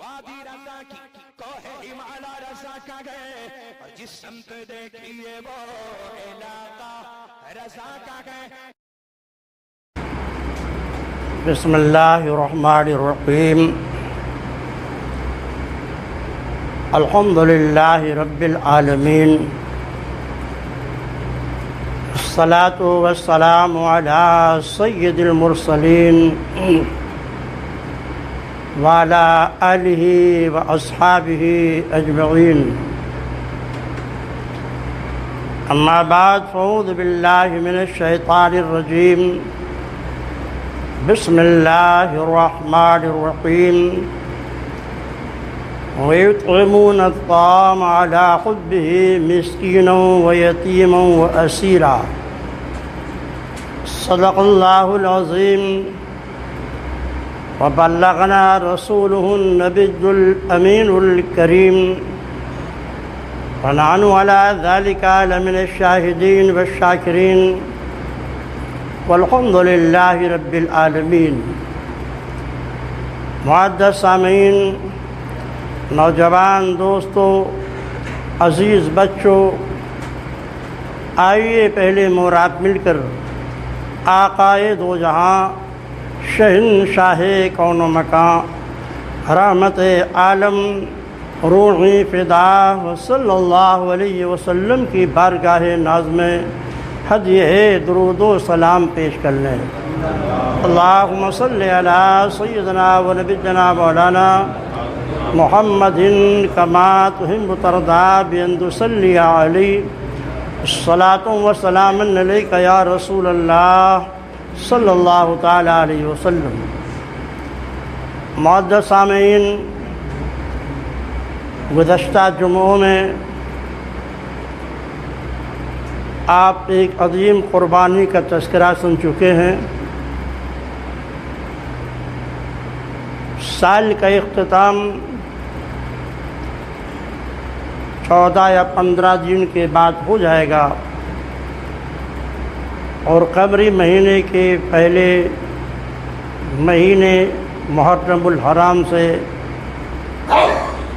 وادی رضا کی کوہ ہمالا رضا کا گئے اور جس سمت دیکھیے وہ علاقہ رضا کا گئے. بسم اللہ الرحمن الرحیم. الحمد للہ رب العالمین، الصلاة والسلام علی سید المرسلین وعلى آلہ واصحابہ اجمعین. اما بعد فاعوذ باللہ من الشیطان الرجیم. بسم اللہ الرحمن الرحیم. وَيُطْعِمُونَ الطَّعَامَ عَلَى حُبِّهِ مِسْكِينًا وَيَتِيمًا وَأَسِيرًا. صدق اللہ العظیم. وبلغنا رسوله النبي الأمين الكريم، ونحن على ذلك لمن الشاهدين والشاكرين، والحمد لله رب العالمين. معزز سامعین، نوجوان دوستو، عزیز بچوں، آئیے پہلے مراد مل کر آقائے دو جہاں، شہنشاہ کون و مکان، رحمت عالم، روحی فدا صلی اللہ علیہ وسلم کی بارگاہ ناز میں ہدیہ درود و سلام پیش کر لیں. اللہم صلی علی سیدنا و نبینا مولانا محمد کما تحب ترضی بأن تصلی علیہ الصلاۃ والسلام علیک یا رسول اللہ صلی اللہ تعالی علیہ وسلم. معزز سامعین، گزشتہ جمعوں میں آپ ایک عظیم قربانی کا تذکرہ سن چکے ہیں. سال کا اختتام 14 یا 15 دن کے بعد ہو جائے گا، اور قمری مہینے کے پہلے مہینے محرم الحرام سے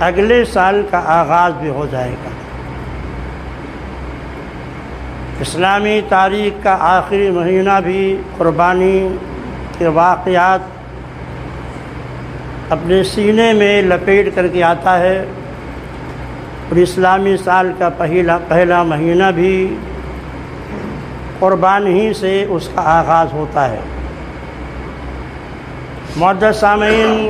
اگلے سال کا آغاز بھی ہو جائے گا. اسلامی تاریخ کا آخری مہینہ بھی قربانی کے واقعات اپنے سینے میں لپیٹ کر کے آتا ہے، اور اسلامی سال کا پہلا مہینہ بھی قربانی ہی سے اس کا آغاز ہوتا ہے. معزز سامعین،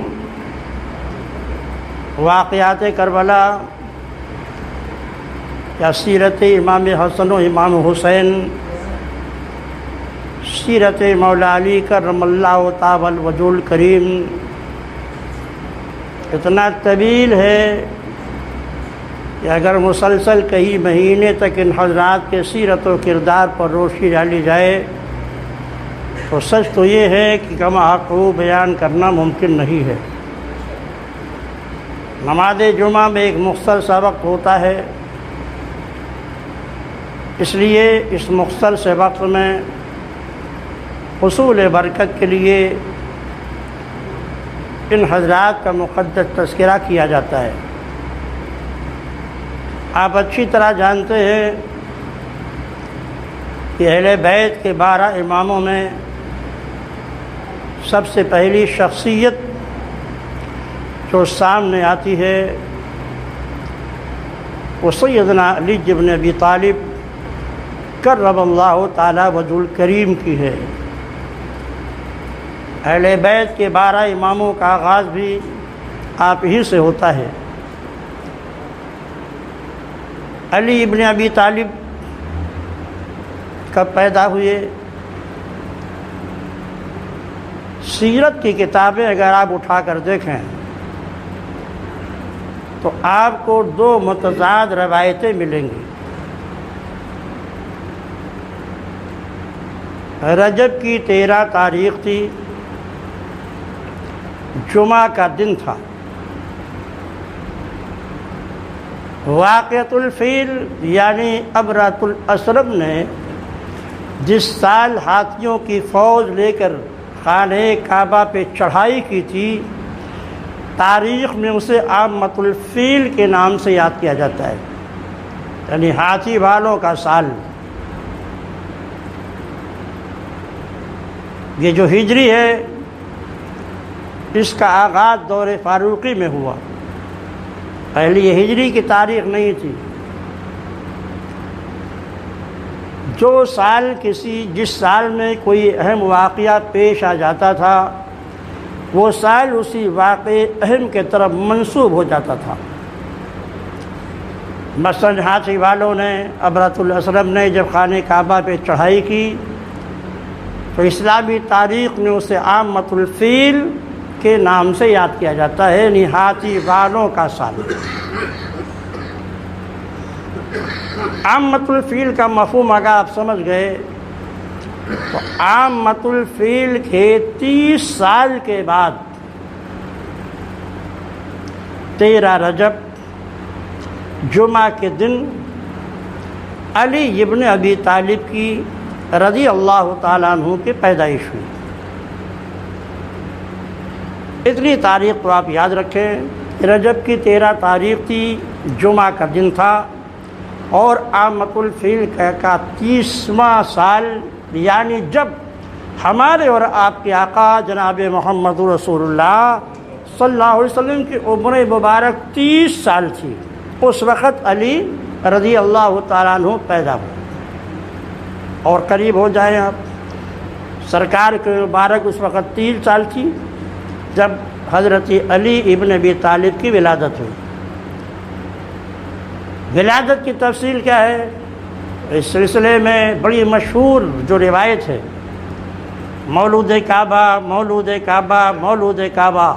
واقعات کربلا یا سیرت امام حسن و امام حسین، سیرت مولا علی کرم اللہ تعالی الوجہ الکریم اتنا طویل ہے کہ اگر مسلسل کئی مہینے تک ان حضرات کے سیرت و کردار پر روشنی ڈالی جائے تو سچ تو یہ ہے کہ کما حق بیان کرنا ممکن نہیں ہے. نماز جمعہ میں ایک مختصر سا وقت ہوتا ہے، اس لیے اس مختصر سے وقت میں حصول برکت کے لیے ان حضرات کا مقدس تذکرہ کیا جاتا ہے. آپ اچھی طرح جانتے ہیں کہ اہل بیت کے 12 اماموں میں سب سے پہلی شخصیت جو سامنے آتی ہے وہ سیدنا علی بن ابی طالب کرم اللہ تعالی وجہ الکریم کی ہے. اہل بیت کے 12 اماموں کا آغاز بھی آپ ہی سے ہوتا ہے. علی ابن ابی طالب کب پیدا ہوئے؟ سیرت کی کتابیں اگر آپ اٹھا کر دیکھیں تو آپ کو 2 متضاد روایتیں ملیں گی. رجب کی 13 تاریخ تھی، جمعہ کا دن تھا. واقعۃ الفیل یعنی ابرۃ الاسرم نے جس سال ہاتھیوں کی فوج لے کر خانہ کعبہ پہ چڑھائی کی تھی، تاریخ میں اسے عامۃ الفیل کے نام سے یاد کیا جاتا ہے، یعنی ہاتھی والوں کا سال۔ یہ جو ہجری ہے اس کا آغاز دور فاروقی میں ہوا، پہلے یہ ہجری کی تاریخ نہیں تھی۔ جس سال میں کوئی اہم واقعہ پیش آ جاتا تھا وہ سال اسی واقعے اہم کے طرف منسوب ہو جاتا تھا۔ مثلاً ہاتھی والوں نے، ابرۃ الاسلم نے جب خانہ کعبہ پہ چڑھائی کی تو اسلامی تاریخ میں اسے عامۃ الفیل کے نام سے یاد کیا جاتا ہے، یعنی ہاتھی والوں کا سال۔ عامۃ الفیل کا مفہوم اگر آپ سمجھ گئے تو عامۃ الفیل کے 30 سال کے بعد 13 رجب جمعہ کے دن علی ابن ابی طالب کی رضی اللہ تعالیٰ عنہ کی پیدائش ہوئی۔ اتنی تاریخ تو آپ یاد رکھیں، رجب کی 13 تاریخ تھی، جمعہ کا دن تھا، اور عامۃ الفیل کا 30واں سال، یعنی جب ہمارے اور آپ کے آقا جناب محمد رسول اللہ صلی اللہ علیہ وسلم کی عمر مبارک 30 سال تھی، اس وقت علی رضی اللہ تعالیٰ عنہ پیدا ہوئے۔ اور قریب ہو جائیں آپ، سرکار کے مبارک اس وقت 3 سال تھی جب حضرت علی ابن ابی طالب کی ولادت ہوئی۔ ولادت کی تفصیل کیا ہے؟ اس سلسلے میں بڑی مشہور جو روایت ہے، مولود کعبہ مولود کعبہ مولود کعبہ،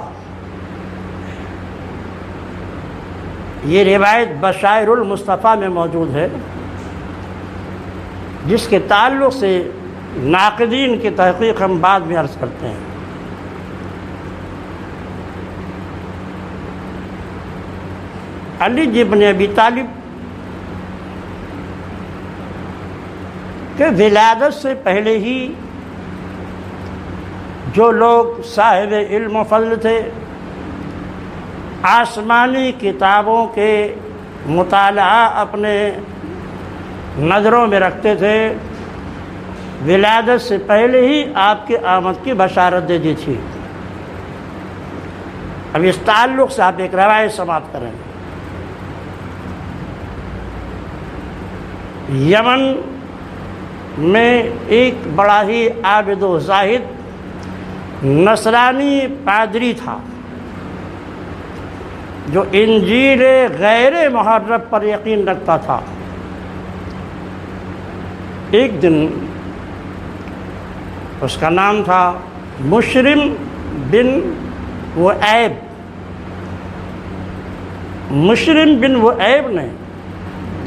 یہ روایت بشائر المصطفیٰ میں موجود ہے، جس کے تعلق سے ناقدین کی تحقیق ہم بعد میں عرض کرتے ہیں۔ علی ابن ابی طالب کہ ولادت سے پہلے ہی جو لوگ صاحب علم و فضل تھے، آسمانی کتابوں کے مطالعہ اپنے نظروں میں رکھتے تھے، ولادت سے پہلے ہی آپ کی آمد کی بشارت دے دی تھی۔ اب اس تعلق سے آپ ایک روایت سماعت کریں۔ یمن میں ایک بڑا ہی عابد و زاہد نصرانی پادری تھا جو انجیل غیر محرف پر یقین رکھتا تھا۔ ایک دن اس کا نام تھا مشرم بن وعیب۔ مشرم بن وعیب نے،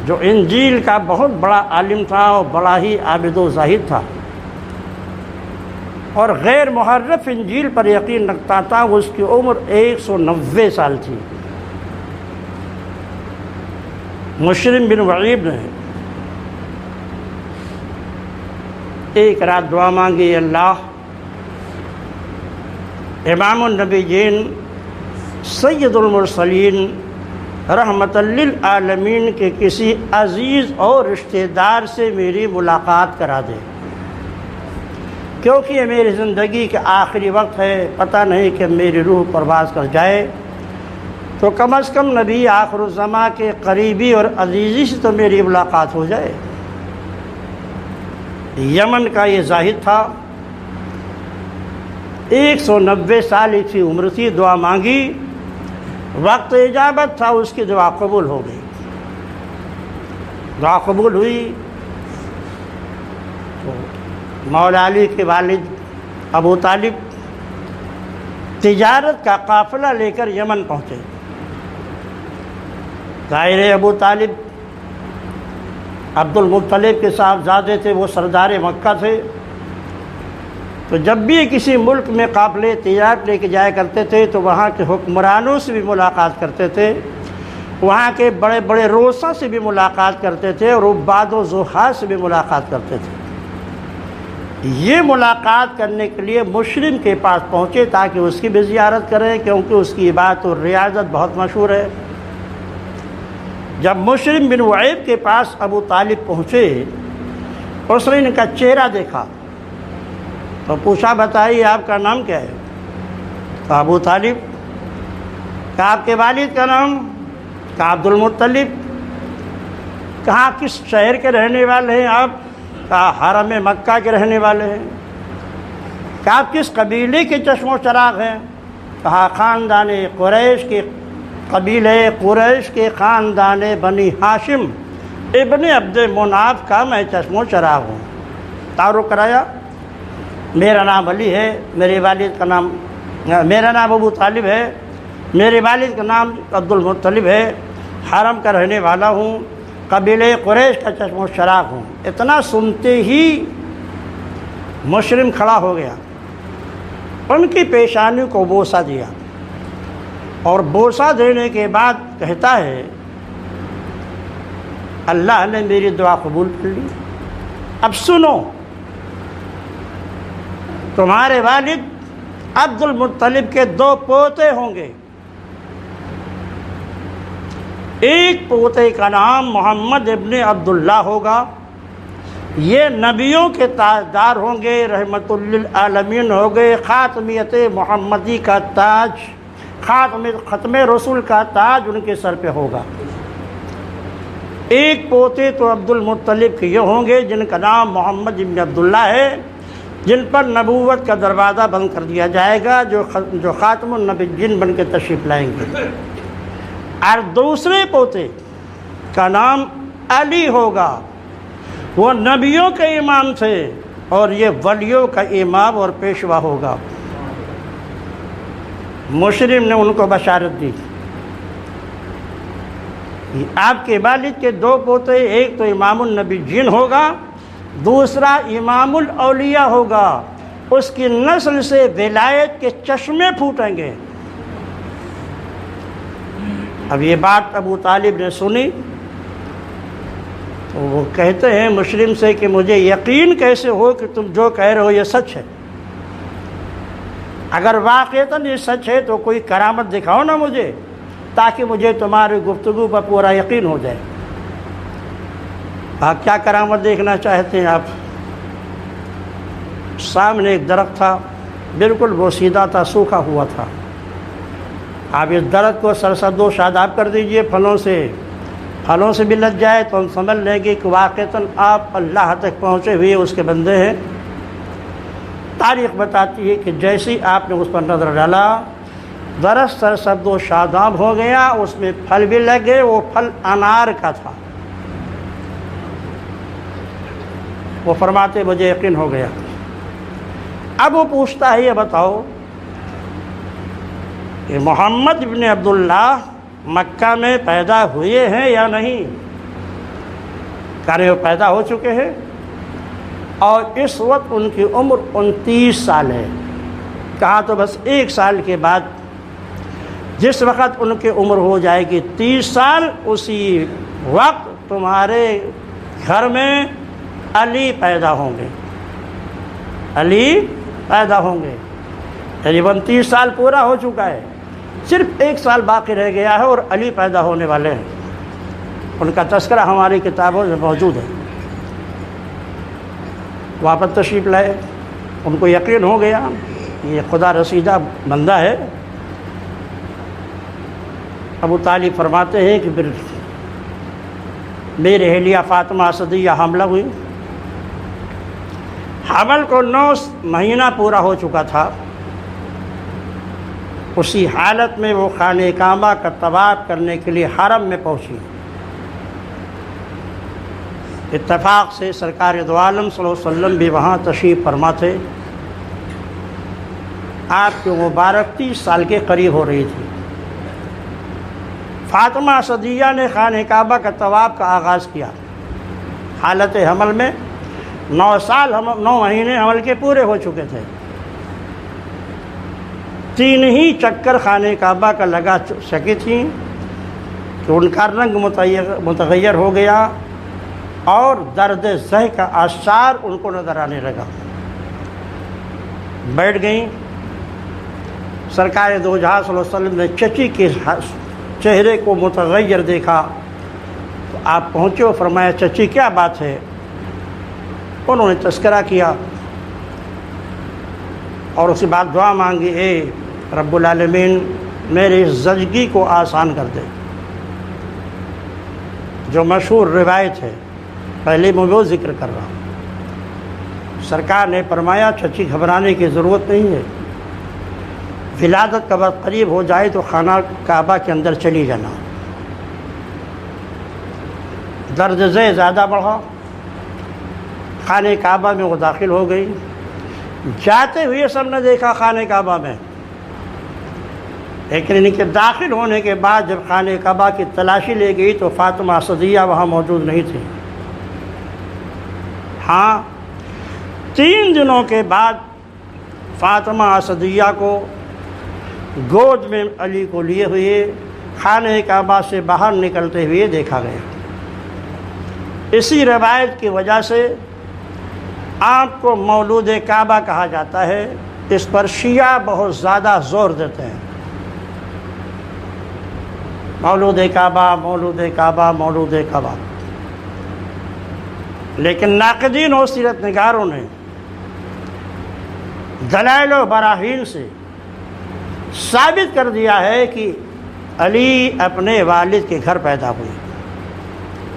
جو انجیل کا بہت بڑا عالم تھا اور بڑا ہی عابد و زاہد تھا اور غیر محرف انجیل پر یقین رکھتا تھا، اس کی عمر 190 سال تھی۔ مشرم بن وعیب نے ایک رات دعا مانگی، اللہ امام النبیین سید المرسلین رحمت للعالمین کے کسی عزیز اور رشتہ دار سے میری ملاقات کرا دے، کیونکہ یہ میری زندگی کے آخری وقت ہے، پتہ نہیں کہ میری روح پرواز کر جائے، تو کم از کم نبی آخر الزماں کے قریبی اور عزیزی سے تو میری ملاقات ہو جائے۔ یمن کا یہ زاہد تھا، 190 سال کی عمر تھی، دعا مانگی، وقت اجابت تھا، اس کی دعا قبول ہو گئی۔ دعا قبول ہوئی تو مولا علی کے والد ابو طالب تجارت کا قافلہ لے کر یمن پہنچے۔ ظاہر ابو طالب عبد المطلب کے صاحبزادے تھے، وہ سردار مکہ تھے، تو جب بھی کسی ملک میں قافلے تجارت لے کے جایا کرتے تھے تو وہاں کے حکمرانوں سے بھی ملاقات کرتے تھے، وہاں کے بڑے بڑے روسوں سے بھی ملاقات کرتے تھے اور عباد و زہاد سے بھی ملاقات کرتے تھے۔ یہ ملاقات کرنے کے لیے مشرم کے پاس پہنچے تاکہ اس کی بھی زیارت کریں، کیونکہ اس کی عبادت اور ریاضت بہت مشہور ہے۔ جب مشرم بن وعیب کے پاس ابو طالب پہنچے، اس نے ان کا چہرہ دیکھا تو پوچھا بتائیے آپ کا نام کیا ہے؟ کہا ابو طالب۔ کہا آپ کے والد کا نام؟ کہا عبد المطلب۔ کہا کس شہر کے رہنے والے ہیں آپ؟ کہا حرم مکہ کے رہنے والے ہیں۔ کہا آپ کس قبیلے کے چشم و چراغ ہیں؟ کہا خاندان قریش کے قبیلے قریش کے خاندان بنی ہاشم ابن عبد مناف کا میں چشم و چراغ ہوں۔ تعارف کرایا، میرا نام علی ہے، میرے والد کا نام، میرا نام ابو طالب ہے، میرے والد کا نام عبد المطلب ہے، حرم کا رہنے والا ہوں، قبیلے قریش کا چشم و چراغ ہوں۔ اتنا سنتے ہی مشرم کھڑا ہو گیا، ان کی پیشانی کو بوسہ دیا، اور بوسہ دینے کے بعد کہتا ہے اللہ نے میری دعا قبول کر لی۔ اب سنو، تمہارے والد عبد المطلب کے 2 پوتے ہوں گے، ایک پوتے کا نام محمد ابن عبداللہ ہوگا، یہ نبیوں کے تاجدار ہوں گے، رحمت للعالمین ہوں گے، خاتمیت محمدی کا تاج، ختم رسول کا تاج ان کے سر پہ ہوگا۔ ایک پوتے تو عبد المطلب کے یہ ہوں گے جن کا نام محمد ابن عبداللہ ہے، جن پر نبوت کا دروازہ بند کر دیا جائے گا، جو خاتم النبیین بن کے تشریف لائیں گے۔ اور دوسرے پوتے کا نام علی ہوگا، وہ نبیوں کے امام تھے اور یہ ولیوں کا امام اور پیشوا ہوگا۔ مشرم نے ان کو بشارت دی، آپ کے والد کے 2 پوتے، ایک تو امام النبیین ہوگا، دوسرا امام الاولیاء ہوگا، اس کی نسل سے ولایت کے چشمے پھوٹیں گے۔ اب یہ بات ابو طالب نے سنی تو وہ کہتے ہیں مشرم سے کہ مجھے یقین کیسے ہو کہ تم جو کہہ رہے ہو یہ سچ ہے؟ اگر واقعتاً یہ سچ ہے تو کوئی کرامت دکھاؤ نا مجھے، تاکہ مجھے تمہاری گفتگو پر پورا یقین ہو جائے۔ آپ کیا کرامت دیکھنا چاہتے ہیں آپ؟ سامنے ایک درخت تھا، بالکل وہ سیدھا تھا، سوکھا ہوا تھا، آپ اس درخت کو سرسبز و شاداب کر دیجئے، پھلوں سے بھی لگ جائے تو ہم سمجھ لیں گے کہ واقعتاً آپ اللہ تک پہنچے ہوئے اس کے بندے ہیں۔ تاریخ بتاتی ہے کہ جیسی آپ نے اس پر نظر ڈالا، درخت سرسبز و شاداب ہو گیا، اس میں پھل بھی لگے، وہ پھل انار کا تھا۔ وہ فرماتے مجھے یقین ہو گیا۔ اب وہ پوچھتا ہے یہ بتاؤ کہ محمد ابن عبداللہ مکہ میں پیدا ہوئے ہیں یا نہیں؟ کہہ رہے وہ پیدا ہو چکے ہیں، اور اس وقت ان کی عمر 29 سال ہے۔ کہا تو بس 1 سال کے بعد جس وقت ان کی عمر ہو جائے گی 30 سال، اسی وقت تمہارے گھر میں علی پیدا ہوں گے، علی پیدا ہوں گے۔ تقریباً 30 سال پورا ہو چکا ہے، صرف 1 سال باقی رہ گیا ہے اور علی پیدا ہونے والے ہیں۔ ان کا تذکرہ ہماری کتابوں میں موجود ہے۔ واپس تشریف لائے، ان کو یقین ہو گیا یہ خدا رسیدہ بندہ ہے۔ ابو طالب فرماتے ہیں کہ پھر میرے اہلیہ فاطمہ اسدیہ حاملہ ہوئی، حمل کو 9 مہینہ پورا ہو چکا تھا۔ اسی حالت میں وہ خانہ کعبہ کا طواف کرنے کے لیے حرم میں پہنچی۔ اتفاق سے سرکار دو عالم صلی اللہ علیہ وسلم بھی وہاں تشریف فرما تھے۔ آپ کی مبارک 30 سال کے قریب ہو رہی تھی۔ فاطمہ اسدیہ نے خانہ کعبہ کا طواف کا آغاز کیا، حالت حمل میں 9 مہینے حمل کے پورے ہو چکے تھے۔ 3 ہی چکر خانہ کعبہ کا لگا سکی تھیں کہ ان کا رنگ متغیر ہو گیا اور درد زہ کا آثار ان کو نظر آنے لگا۔ بیٹھ گئیں. سرکار دو جہاں صلی اللہ علیہ وسلم نے چچی کے چہرے کو متغیر دیکھا تو آپ پہنچے اور فرمایا چچی کیا بات ہے؟ انہوں نے تذکرہ کیا اور اسی بات دعا مانگی، اے رب العالمین میری زچگی کو آسان کر دے. جو مشہور روایت ہے پہلے میں وہ ذکر کر رہا ہوں. سرکار نے فرمایا چچی گھبرانے کی ضرورت نہیں ہے، ولادت کا وقت قریب ہو جائے تو خانہ کعبہ کے اندر چلی جانا. درد ذیل زیادہ بڑھا، خانہ کعبہ میں وہ داخل ہو گئی. جاتے ہوئے سب نے دیکھا خانہ کعبہ میں، لیکن ان کے داخل ہونے کے بعد جب خانہ کعبہ کی تلاشی لے گئی تو فاطمہ اسدیہ وہاں موجود نہیں تھی. ہاں 3 دنوں کے بعد فاطمہ اسدیہ کو گود میں علی کو لیے ہوئے خانہ کعبہ سے باہر نکلتے ہوئے دیکھا گیا. اسی روایت کی وجہ سے آپ کو مولود کعبہ کہا جاتا ہے. اس پر شیعہ بہت زیادہ زور دیتے ہیں، مولود کعبہ مولود کعبہ مولود کعبہ. لیکن ناقدین و سیرت نگاروں نے دلائل و براہین سے ثابت کر دیا ہے کہ علی اپنے والد کے گھر پیدا ہوئے،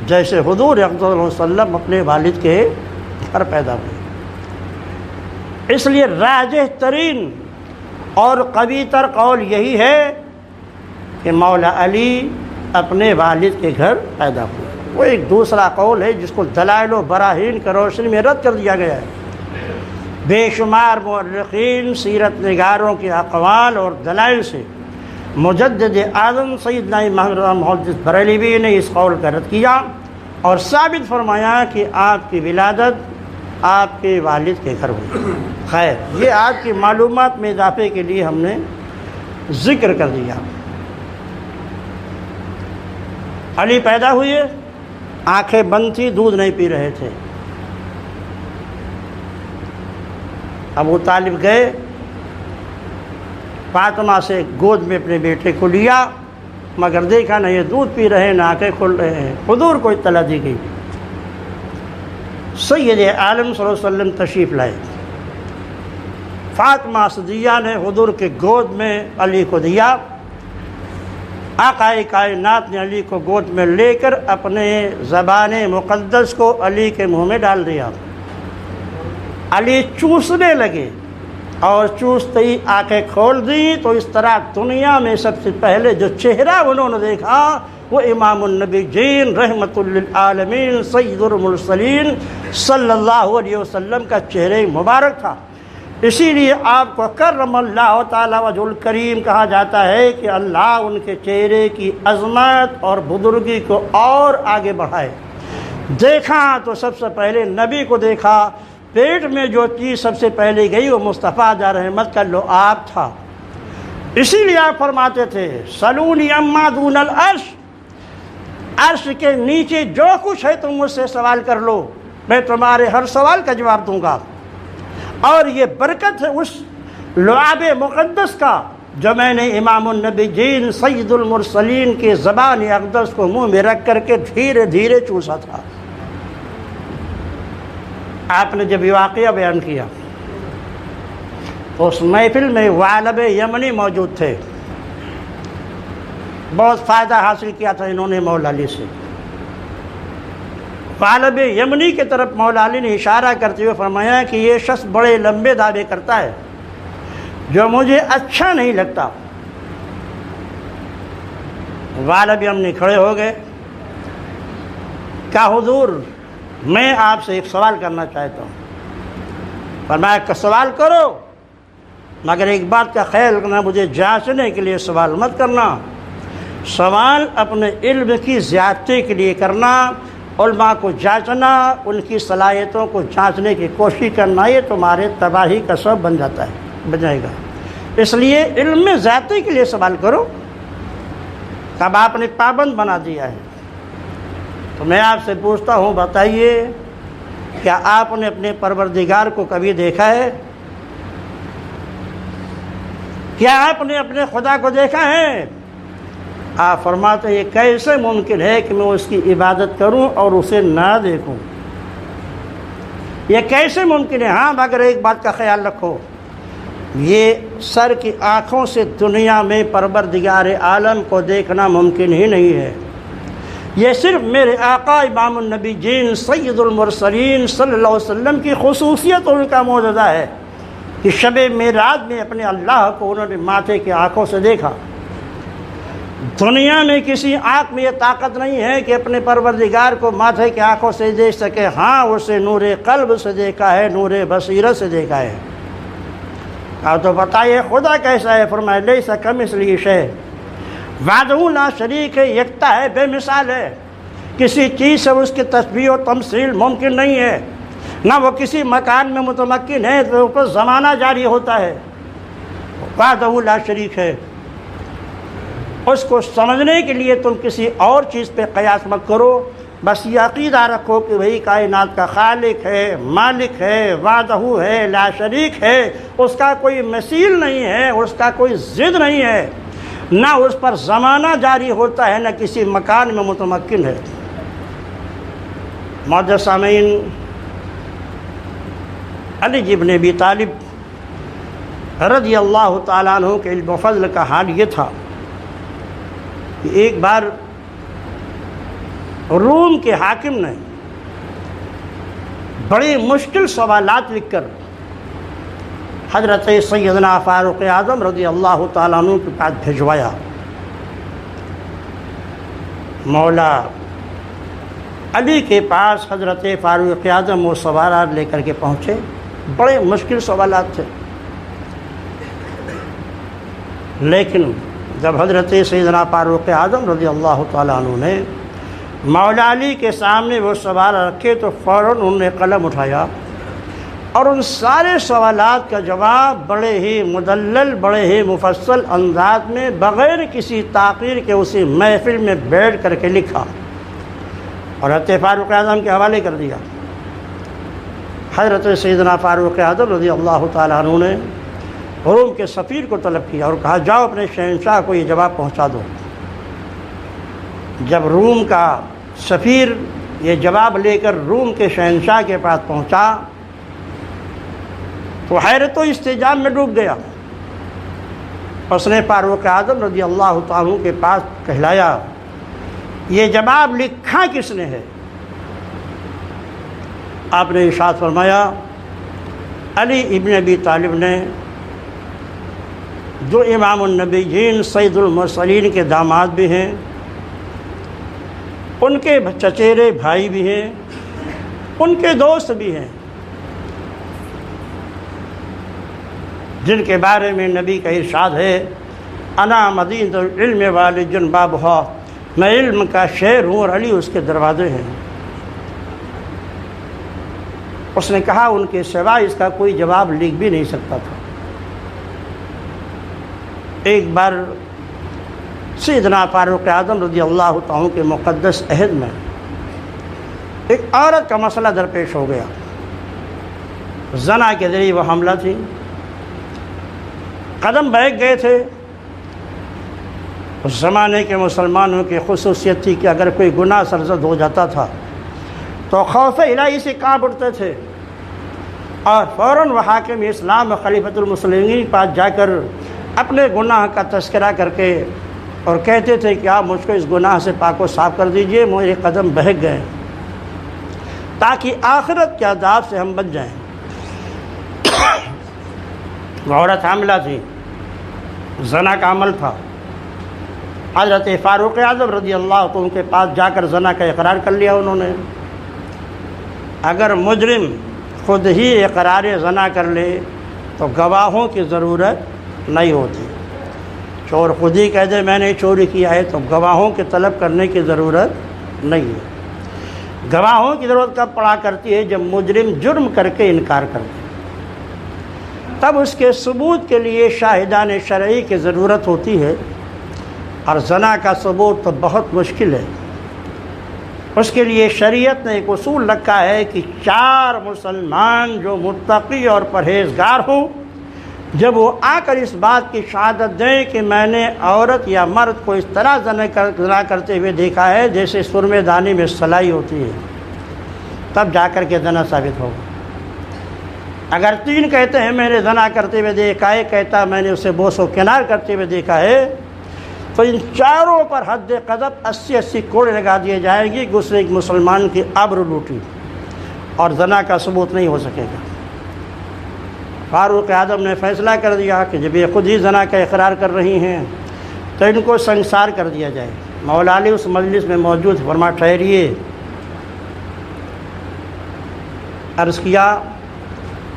جیسے حضور اقدس صلی اللہ علیہ وسلم اپنے والد کے گھر پیدا ہوئے. اس لیے راجح ترین اور قوی تر قول یہی ہے کہ مولا علی اپنے والد کے گھر پیدا ہوئے. وہ ایک دوسرا قول ہے جس کو دلائل و براہین کی روشنی میں رد کر دیا گیا ہے. بے شمار مورخین سیرت نگاروں کے اقوال اور دلائل سے مجدد اعظم سیدنا امام محدث بریلوی نے اس قول کا رد کیا اور ثابت فرمایا کہ آپ کی ولادت آپ کے والد کے گھر ہوئی. خیر، یہ آپ کی معلومات میں اضافے کے لیے ہم نے ذکر کر دیا. علی پیدا ہوئے، آنکھیں بند تھی، دودھ نہیں پی رہے تھے. ابو طالب گئے، فاطمہ سے گود میں اپنے بیٹے کو لیا، مگر دیکھا نہ یہ دودھ پی رہے ہیں نہ آنکھیں کھل رہے ہیں. حضور کو اطلاع دی گئی. سید عالم صلی اللہ علیہ وسلم تشریف لائے. فاطمہ صدیہ نے حضور کے گود میں علی کو دیا. آقا کائنات نے علی کو گود میں لے کر اپنے زبان مقدس کو علی کے منہ میں ڈال دیا. علی چوسنے لگے اور چوستے ہی آنکھیں کھول دیں تو اس طرح دنیا میں سب سے پہلے جو چہرہ انہوں نے دیکھا وہ امام النبی جین رحمت للعالمین سید المرسلین صلی اللہ علیہ وسلم کا چہرہ مبارک تھا. اسی لیے آپ کو کرم اللہ تعالیٰ وجہ الکریم کہا جاتا ہے کہ اللہ ان کے چہرے کی عظمت اور بزرگی کو اور آگے بڑھائے. دیکھا تو سب سے پہلے نبی کو دیکھا. پیٹ میں جو چیز سب سے پہلے گئی وہ مصطفیٰ جا رحمت کا لعاب تھا. اسی لیے آپ فرماتے تھے سلونی اما دون العرش، عرش کے نیچے جو کچھ ہے تم مجھ سے سوال کر لو، میں تمہارے ہر سوال کا جواب دوں گا. اور یہ برکت ہے اس لعاب مقدس کا جو میں نے امام النبی جین سید المرسلین کی زبان اقدس کو منہ میں رکھ کر کے دھیرے دھیرے چوسا تھا. آپ نے جب یہ واقعہ بیان کیا تو اس محفل میں والب یمنی موجود تھے. بہت فائدہ حاصل کیا تھا انہوں نے مولا علی سے. والب یمنی کی طرف مولا علی نے اشارہ کرتے ہوئے فرمایا کہ یہ شخص بڑے لمبے دعوے کرتا ہے جو مجھے اچھا نہیں لگتا. والب یمنی کھڑے ہو گئے، کہا حضور میں آپ سے ایک سوال کرنا چاہتا ہوں. فرمایا کہ سوال کرو، مگر ایک بات کا خیال رکھنا، مجھے جانچنے کے لیے سوال مت کرنا. سوال اپنے علم کی زیادتی کے لیے کرنا، علماء کو جانچنا، ان کی صلاحیتوں کو جانچنے کی کوشش کرنا، یہ تمہارے تباہی کا سبب بن جائے گا. اس لیے علم میں زیادتی کے لیے سوال کرو. اب آپ نے پابند بنا دیا ہے تو میں آپ سے پوچھتا ہوں، بتائیے کیا آپ نے اپنے پروردگار کو کبھی دیکھا ہے؟ کیا آپ نے اپنے خدا کو دیکھا ہے؟ آپ فرماتے ہیں یہ کیسے ممکن ہے کہ میں اس کی عبادت کروں اور اسے نہ دیکھوں؟ یہ کیسے ممکن ہے؟ ہاں مگر ایک بات کا خیال رکھو، یہ سر کی آنکھوں سے دنیا میں پروردگار عالم کو دیکھنا ممکن ہی نہیں ہے۔ یہ صرف میرے آقا امام النبی جین سید المرسلین صلی اللہ علیہ وسلم کی خصوصیت اور ان کا معجزہ ہے کہ شب معراج میں اپنے اللہ کو انہوں نے ماتھے کی آنکھوں سے دیکھا۔ دنیا میں کسی آنکھ میں یہ طاقت نہیں ہے کہ اپنے پروردگار کو ماتھے کی آنکھوں سے دیکھ سکے۔ ہاں اسے نور قلب سے دیکھا ہے، نور بصیرت سے دیکھا ہے۔ آپ تو بتائیے خدا کیسا ہے؟ فرمایا لیس کمثلہ شیء وحدہ لا شریک ہے، یکتا ہے، بے مثال ہے، کسی چیز سے اس کی تشبیہ و تمثیل ممکن نہیں ہے، نہ وہ کسی مکان میں متمکن ہے تو اس پر زمانہ جاری ہوتا ہے۔ وحدہ لا شریک ہے، اس کو سمجھنے کے لیے تم کسی اور چیز پہ قیاس مت کرو، بس یہ عقیدہ رکھو کہ وہی کائنات کا خالق ہے، مالک ہے، وحدہ ہے، لا شریک ہے، اس کا کوئی مثیل نہیں ہے، اس کا کوئی ضد نہیں ہے، نہ اس پر زمانہ جاری ہوتا ہے، نہ کسی مکان میں متمکن ہے۔ معزز سامعین، علی ابن ابی طالب رضی اللہ تعالیٰ عنہ کے علم و فضل کا حال یہ تھا کہ ایک بار روم کے حاکم نے بڑی مشکل سوالات لکھ کر حضرت سیدنا فاروق اعظم رضی اللہ تعالیٰ عنہ کے پاس بھجوایا۔ مولا علی کے پاس حضرت فاروق اعظم وہ سوالات لے کر کے پہنچے، بڑے مشکل سوالات تھے، لیکن جب حضرت سیدنا فاروق اعظم رضی اللہ تعالیٰ عنہ نے مولا علی کے سامنے وہ سوال رکھے تو فوراً انہوں نے قلم اٹھایا اور ان سارے سوالات کا جواب بڑے ہی مدلل، بڑے ہی مفصل انداز میں بغیر کسی تاخیر کے اسی محفل میں بیٹھ کر کے لکھا اور حضرت فاروق اعظم کے حوالے کر دیا۔ حضرت سیدنا فاروق اعظم رضی اللہ تعالیٰ عنہ نے روم کے سفیر کو طلب کیا اور کہا جاؤ اپنے شہنشاہ کو یہ جواب پہنچا دو۔ جب روم کا سفیر یہ جواب لے کر روم کے شہنشاہ کے پاس پہنچا تو حیرت و استعجاب میں ڈوب گیا۔ اس نے فاروق اعظم رضی اللہ تعالیٰ عنہ کے پاس کہلایا یہ جواب لکھا کس نے ہے؟ آپ نے ارشاد فرمایا علی ابن ابی طالب نے، جو امام النبیین سید المرسلین کے داماد بھی ہیں، ان کے چچیرے بھائی بھی ہیں، ان کے دوست بھی ہیں، جن کے بارے میں نبی کا ارشاد ہے انا مدینۃ العلم والج بابھا، میں علم کا شہر ہوں اور علی اس کے دروازے ہیں۔ اس نے کہا ان کے سوا اس کا کوئی جواب لکھ بھی نہیں سکتا تھا۔ ایک بار سیدنا فاروق اعظم رضی اللہ تعالیٰ کے مقدس عہد میں ایک عورت کا مسئلہ درپیش ہو گیا، زنا کے ذریعے وہ حاملہ تھی، قدم بہک گئے تھے۔ اس زمانے کے مسلمانوں کی خصوصیت تھی کہ اگر کوئی گناہ سرزد ہو جاتا تھا تو خوف الہی سے کانپ اٹھتے تھے اور فوراً وہ حاکم اسلام خلیفۃ المسلمین کے پاس جا کر اپنے گناہ کا تذکرہ کر کے اور کہتے تھے کہ آپ مجھ کو اس گناہ سے پاک و صاف کر دیجئے، میرے قدم بہک گئے، تاکہ آخرت کے عذاب سے ہم بچ جائیں۔ وہ عورت حاملہ تھی، زنا کا عمل تھا۔ حضرت فاروق اعظم رضی اللہ عنہ کے پاس جا کر زنا کا اقرار کر لیا انہوں نے۔ اگر مجرم خود ہی اقرار زنا کر لے تو گواہوں کی ضرورت نہیں ہوتی، چور خود ہی کہہ دے میں نے چوری کیا ہے تو گواہوں کی طلب کرنے کی ضرورت نہیں ہے۔ گواہوں کی ضرورت کب پڑا کرتی ہے؟ جب مجرم جرم کر کے انکار کرتے، تب اس کے ثبوت کے لیے شاہدان شرعی کی ضرورت ہوتی ہے، اور زنا کا ثبوت تو بہت مشکل ہے۔ اس کے لیے شریعت نے ایک اصول رکھا ہے کہ 4 مسلمان جو متقی اور پرہیزگار ہوں جب وہ آ کر اس بات کی شہادت دیں کہ میں نے عورت یا مرد کو اس طرح زنا کرتے ہوئے دیکھا ہے جیسے سرمے دانی میں سلائی ہوتی ہے، تب جا کر کے زنا ثابت ہوگا۔ اگر 3 کہتے ہیں میں نے زنا کرتے ہوئے دیکھا ہے، کہتا میں نے اسے بوس و کنار کرتے ہوئے دیکھا ہے، تو ان چاروں پر حد قذف 80 کوڑے لگا دیے جائیں گی، گسے ایک مسلمان کی آبرو لوٹی اور زنا کا ثبوت نہیں ہو سکے گا۔ فاروق اعظم نے فیصلہ کر دیا کہ جب یہ خود ہی زنا کا اقرار کر رہی ہیں تو ان کو سنسار کر دیا جائے۔ مولا علی اس مجلس میں موجود، فرما ٹھہریے، عرض کیا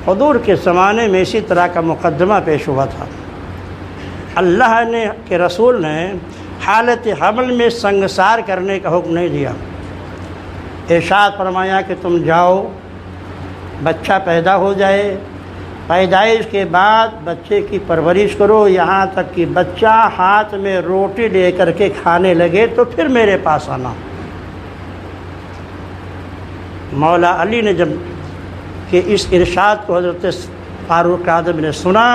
حضور کے زمانے میں اسی طرح کا مقدمہ پیش ہوا تھا، اللہ نے کہ رسول نے حالت حمل میں سنگسار کرنے کا حکم نہیں دیا، ارشاد فرمایا کہ تم جاؤ، بچہ پیدا ہو جائے، پیدائش کے بعد بچے کی پرورش کرو، یہاں تک کہ بچہ ہاتھ میں روٹی لے کر کے کھانے لگے تو پھر میرے پاس آنا۔ مولا علی نے جب کہ اس ارشاد کو حضرت فاروق اعظم نے سنا،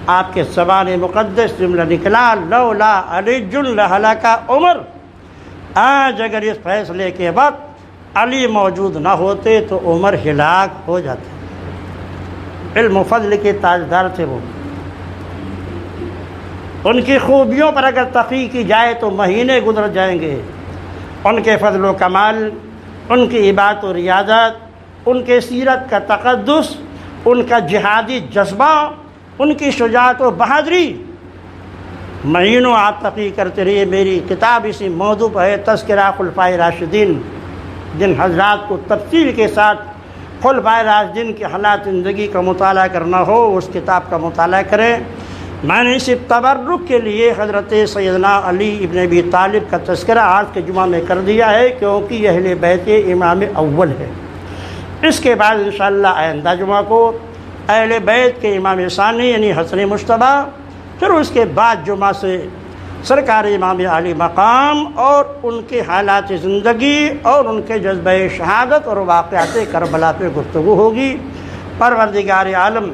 آپ کے زبان مقدس جملہ نکلا، لولا علی لہلک عمر، آج اگر اس فیصلے کے وقت علی موجود نہ ہوتے تو عمر ہلاک ہو جاتے۔ علم و فضل کے تاجدار تھے وہ، ان کی خوبیوں پر اگر تحقیق کی جائے تو مہینے گزر جائیں گے۔ ان کے فضل و کمال، ان کی عبادت و ریاضت، ان کے سیرت کا تقدس، ان کا جہادی جذبہ، ان کی شجاعت و بہادری، مہینوں آپ تحقیق کرتے رہیے۔ میری کتاب اسی موضوع پر ہے، تذکرہ خلفائے راشدین، جن حضرات کو تفصیل کے ساتھ خلفائے راشدین کے حالات زندگی کا مطالعہ کرنا ہو اس کتاب کا مطالعہ کریں۔ میں نے اس تبرک کے لیے حضرت سیدنا علی ابن ابی طالب کا تذکرہ آج کے جمعہ میں کر دیا ہے، کیونکہ یہ اہل بیت امام اول ہے۔ اس کے بعد انشاءاللہ آئندہ جمعہ کو اہل بیت کے امام ثانی یعنی حسن مجتبیٰ، پھر اس کے بعد جمعہ سے سرکار امام علی مقام اور ان کے حالات زندگی اور ان کے جذبہ شہادت اور واقعات کربلا پہ گفتگو ہوگی۔ پروردگار عالم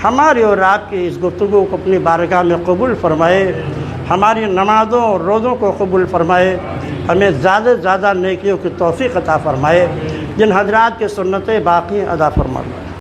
ہماری اور آپ کی اس گفتگو کو اپنی بارگاہ میں قبول فرمائے، ہماری نمازوں اور روزوں کو قبول فرمائے، ہمیں زیادہ سے زیادہ نیکیوں کی توفیق عطا فرمائے، جن حضرات کی سنتیں باقی ادا فرمائے۔